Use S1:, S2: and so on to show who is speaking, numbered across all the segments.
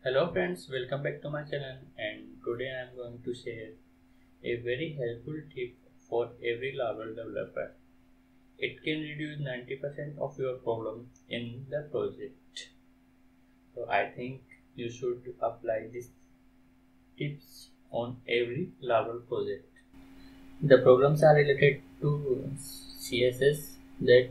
S1: Hello friends, welcome back to my channel, and today I am going to share a very helpful tip for every laravel developer. It can reduce 90% of your problem in the project. So I think you should apply these tips on every laravel project. The problems are related to CSS that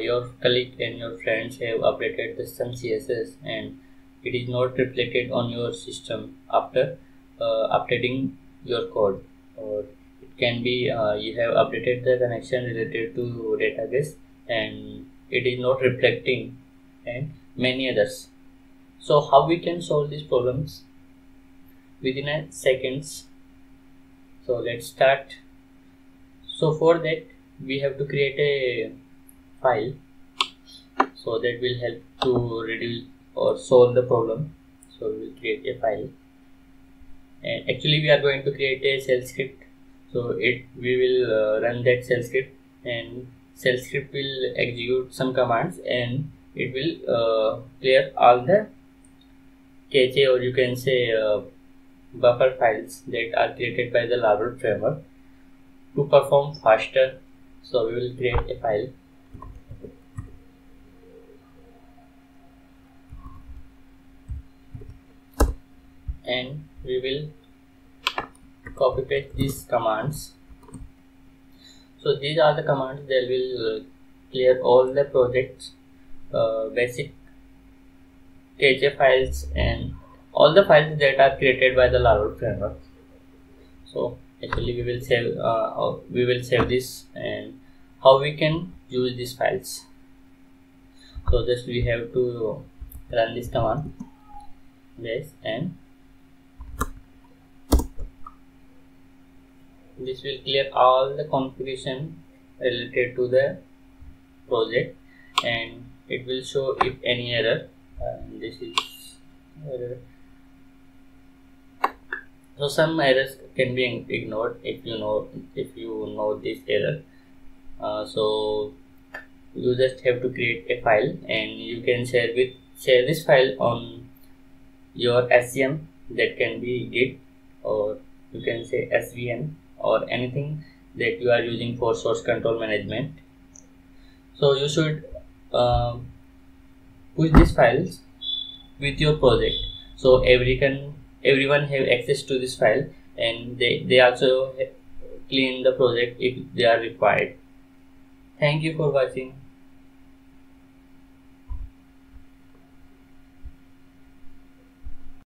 S1: your colleague and your friends have updated some CSS and it is not reflected on your system after updating your code, or it can be you have updated the connection related to database and it is not reflecting, and many others. So how we can solve these problems within a seconds? So let's start. So for that we have to create a file, so that will help to reduce or solve the problem. So we will create a file, and actually we are going to create a shell script. So we will run that shell script, and shell script will execute some commands and it will clear all the cache, or you can say buffer files that are created by the laravel framework to perform faster. So we will create a file, and we will copy paste these commands. So these are the commands that will clear all the projects basic cache files and all the files that are created by the laravel framework. So actually we will save this, and how we can use these files. So just we have to run this command, yes, and this will clear all the configuration related to the project, and it will show if any error. This is error. So some errors can be ignored if you know this error. So you just have to create a file, and you can share this file on your SCM, that can be Git, or you can say SVN, or anything that you are using for source control management. So you should push these files with your project, so everyone have access to this file, and they also clean the project if they are required. Thank you for watching.